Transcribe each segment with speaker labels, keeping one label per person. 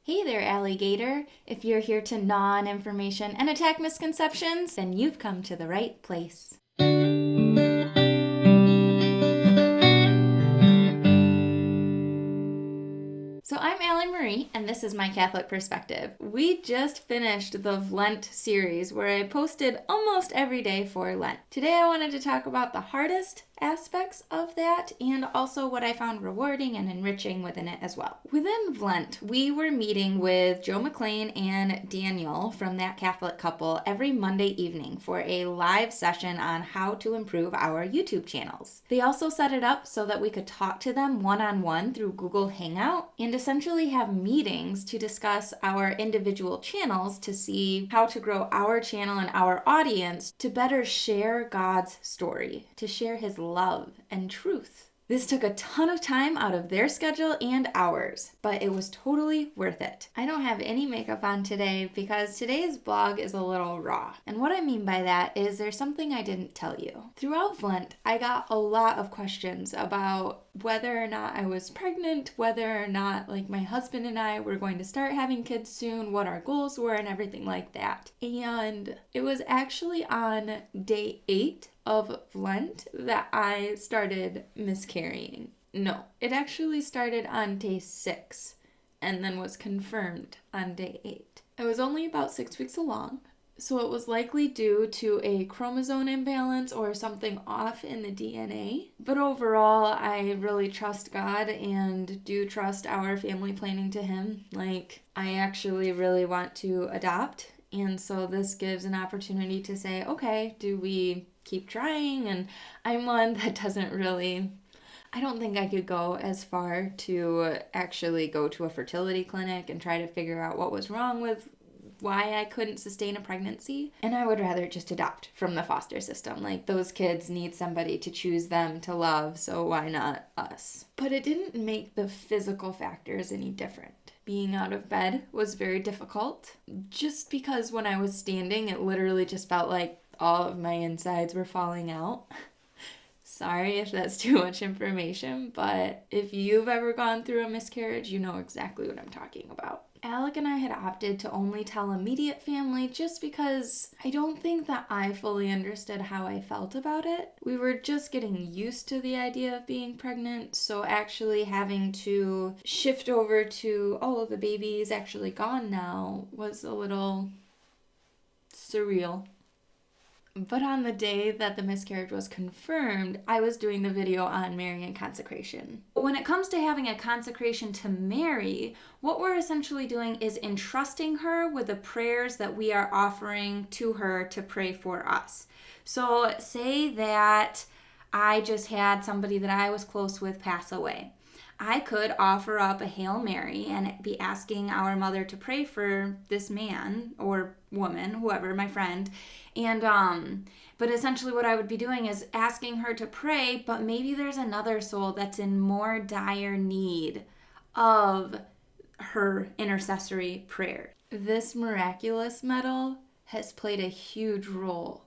Speaker 1: Hey there, alligator. If you're here to gnaw on information and attack misconceptions, then you've come to the right place. So I'm Allie Marie, and this is my Catholic perspective. We just finished the vLent series where I posted almost every day for Lent. Today I wanted to talk about the hardest aspects of that and also what I found rewarding and enriching within it as well. Within vLent, we were meeting with Joe McLean and Daniel from That Catholic Couple every Monday evening for a live session on how to improve our YouTube channels. They also set it up so that we could talk to them one-on-one through Google Hangout and essentially have meetings to discuss our individual channels to see how to grow our channel and our audience to better share God's story, to share His love and truth. This took a ton of time out of their schedule and ours, but it was totally worth it. I don't have any makeup on today because today's vlog is a little raw. And what I mean by that is there's something I didn't tell you. Throughout vLent, I got a lot of questions about whether or not I was pregnant, whether or not my husband and I were going to start having kids soon, what our goals were and everything like that. And it was actually on day 8 of vLent that I started miscarrying. No, it actually started on day 6 and then was confirmed on day 8. I was only about 6 weeks along, so it was likely due to a chromosome imbalance or something off in the DNA. But overall, I really trust God and do trust our family planning to Him. I actually really want to adopt, and so this gives an opportunity to say, okay, do we keep trying? And I'm one that doesn't really, I don't think I could go as far to actually go to a fertility clinic and try to figure out what was wrong with why I couldn't sustain a pregnancy. And I would rather just adopt from the foster system. Those kids need somebody to choose them to love, so why not us? But it didn't make the physical factors any different. Being out of bed was very difficult, just because when I was standing, it literally just felt like all of my insides were falling out. Sorry if that's too much information, but if you've ever gone through a miscarriage, you know exactly what I'm talking about. Alec and I had opted to only tell immediate family just because I don't think that I fully understood how I felt about it. We were just getting used to the idea of being pregnant, so actually having to shift over to, oh, the baby's actually gone now was a little surreal. But on the day that the miscarriage was confirmed, I was doing the video on Mary and consecration. When it comes to having a consecration to Mary, what we're essentially doing is entrusting her with the prayers that we are offering to her to pray for us. So say that I just had somebody that I was close with pass away. I could offer up a Hail Mary and be asking our mother to pray for this man or woman, whoever, my friend. And, but essentially what I would be doing is asking her to pray, but maybe there's another soul that's in more dire need of her intercessory prayer. This miraculous medal has played a huge role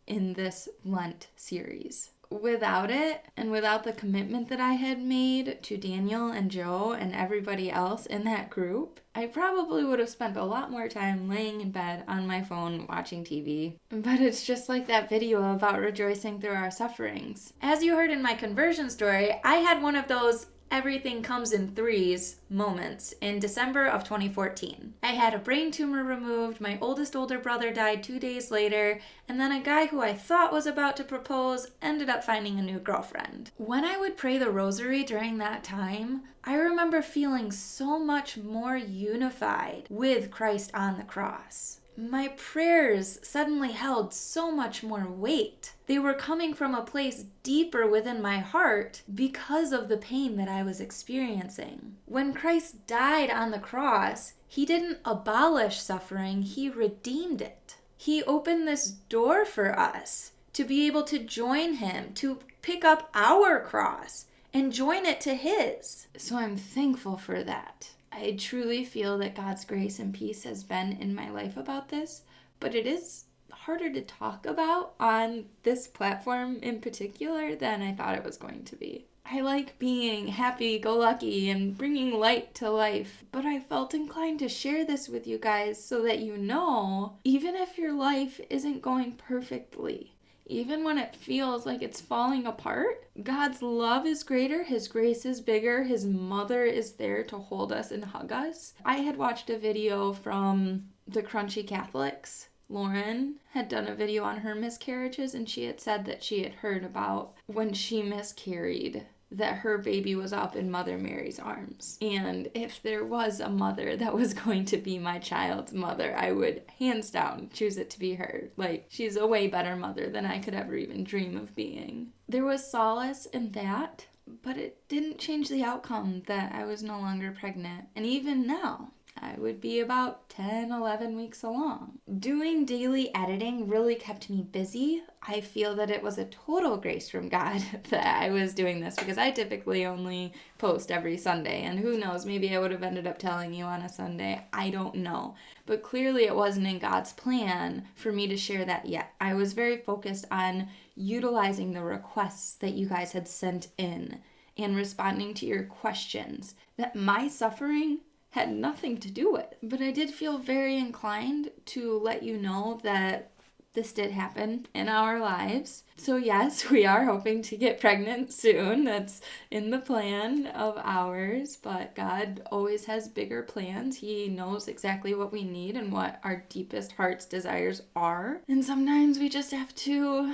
Speaker 1: in this Lent series. Without it, and without the commitment that I had made to Daniel and Joe and everybody else in that group, I probably would have spent a lot more time laying in bed on my phone watching TV. But it's just like that video about rejoicing through our sufferings. As you heard in my conversion story, I had one of those everything comes in threes moments in December of 2014. I had a brain tumor removed, my oldest older brother died 2 days later, and then a guy who I thought was about to propose ended up finding a new girlfriend. When I would pray the rosary during that time, I remember feeling so much more unified with Christ on the cross. My prayers suddenly held so much more weight. They were coming from a place deeper within my heart because of the pain that I was experiencing. When Christ died on the cross, He didn't abolish suffering, He redeemed it. He opened this door for us to be able to join Him, to pick up our cross and join it to His. So I'm thankful for that. I truly feel that God's grace and peace has been in my life about this, but it is harder to talk about on this platform in particular than I thought it was going to be. I like being happy-go-lucky and bringing light to life, but I felt inclined to share this with you guys so that you know, even if your life isn't going perfectly, even when it feels like it's falling apart, God's love is greater, His grace is bigger, His mother is there to hold us and hug us. I had watched a video from the Crunchy Catholics. Lauren had done a video on her miscarriages, and she had said that she had heard about when she miscarried, that her baby was up in Mother Mary's arms. And if there was a mother that was going to be my child's mother, I would hands down choose it to be her. Like, she's a way better mother than I could ever even dream of being. There was solace in that, but it didn't change the outcome that I was no longer pregnant. And even now, I would be about 10, 11 weeks along. Doing daily editing really kept me busy. I feel that it was a total grace from God that I was doing this, because I typically only post every Sunday, and who knows, maybe I would have ended up telling you on a Sunday. I don't know. But clearly it wasn't in God's plan for me to share that yet. I was very focused on utilizing the requests that you guys had sent in and responding to your questions that my suffering had nothing to do with. But I did feel very inclined to let you know that this did happen in our lives. So yes, we are hoping to get pregnant soon. That's in the plan of ours, but God always has bigger plans. He knows exactly what we need and what our deepest heart's desires are. And sometimes we just have to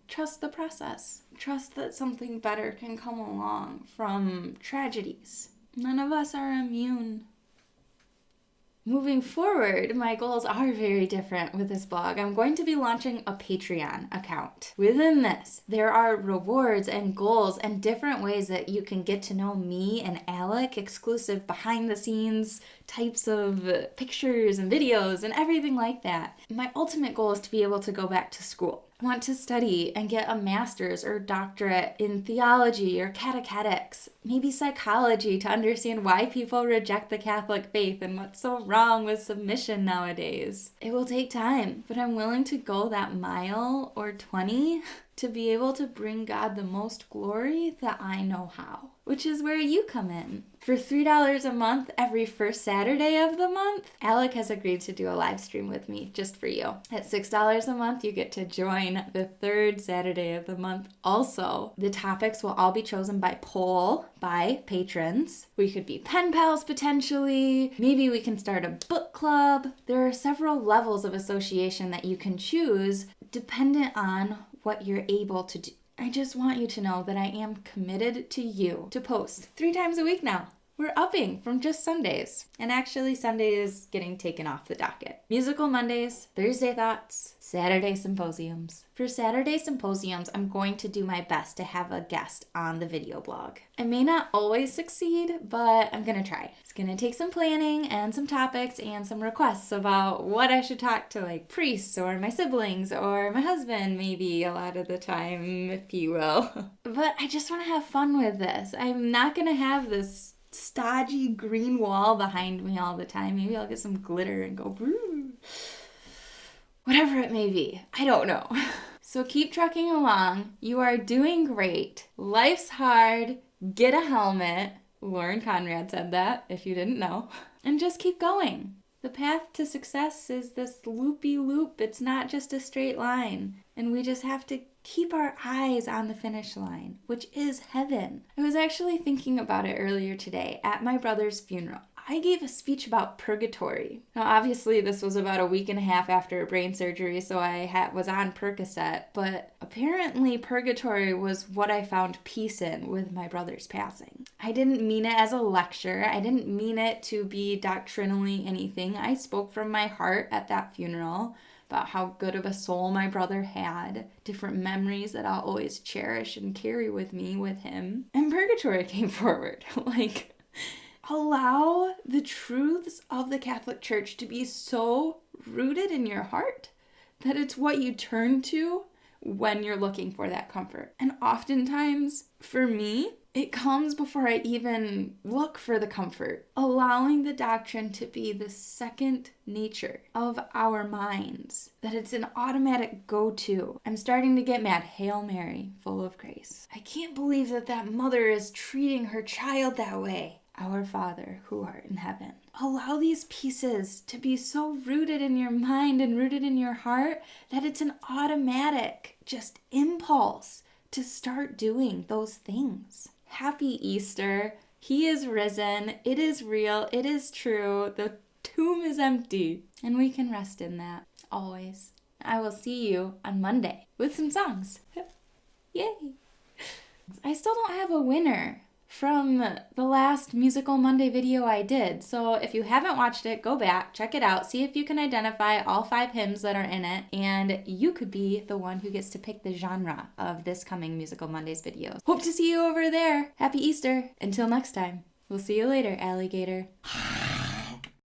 Speaker 1: trust the process. Trust that something better can come along from tragedies. None of us are immune. Moving forward, my goals are very different with this blog. I'm going to be launching a Patreon account. Within this, there are rewards and goals and different ways that you can get to know me and Alec, exclusive behind the scenes types of pictures and videos and everything like that. My ultimate goal is to be able to go back to school. I want to study and get a master's or doctorate in theology or catechetics, maybe psychology, to understand why people reject the Catholic faith and what's so wrong with submission nowadays. It will take time, but I'm willing to go that mile or 20 to be able to bring God the most glory that I know how, which is where you come in. For $3 a month every first Saturday of the month, Alec has agreed to do a live stream with me just for you. At $6 a month, you get to join the third Saturday of the month also. The topics will all be chosen by poll by patrons. We could be pen pals potentially. Maybe we can start a book club. There are several levels of association that you can choose dependent on what you're able to do. I just want you to know that I am committed to you to post 3 times a week now. We're upping from just Sundays. And actually, Sunday is getting taken off the docket. Musical Mondays, Thursday Thoughts, Saturday Symposiums. For Saturday Symposiums, I'm going to do my best to have a guest on the video blog. I may not always succeed, but I'm going to try. It's going to take some planning and some topics and some requests about what I should talk to, like priests or my siblings or my husband, maybe a lot of the time, if you will. But I just want to have fun with this. I'm not going to have this stodgy green wall behind me all the time. Maybe I'll get some glitter and go, Broo. Whatever it may be. I don't know. So keep trucking along. You are doing great. Life's hard. Get a helmet. Lauren Conrad said that, if you didn't know. And just keep going. The path to success is this loopy loop. It's not just a straight line. And we just have to keep our eyes on the finish line, which is heaven. I was actually thinking about it earlier today at my brother's funeral. I gave a speech about Purgatory. Now, obviously, this was about a week and a half after a brain surgery, so I was on Percocet, but apparently Purgatory was what I found peace in with my brother's passing. I didn't mean it as a lecture. I didn't mean it to be doctrinally anything. I spoke from my heart at that funeral about how good of a soul my brother had, different memories that I'll always cherish and carry with me with him. And Purgatory came forward. Allow the truths of the Catholic Church to be so rooted in your heart that it's what you turn to when you're looking for that comfort. And oftentimes, for me, It comes before I even look for the comfort. Allowing the doctrine to be the second nature of our minds, that it's an automatic go-to. I'm starting to get mad. Hail Mary, full of grace. I can't believe that mother is treating her child that way. Our Father, who art in heaven. Allow these pieces to be so rooted in your mind and rooted in your heart that it's an automatic just impulse to start doing those things. Happy Easter. He is risen. It is real. It is true. The tomb is empty. And we can rest in that. Always. I will see you on Monday with some songs. Yay. I still don't have a winner from the last Musical Monday video I did. So if you haven't watched it, go back, check it out, see if you can identify all 5 hymns that are in it, and you could be the one who gets to pick the genre of this coming Musical Mondays videos. Hope to see you over there. Happy Easter. Until next time. We'll see you later, alligator.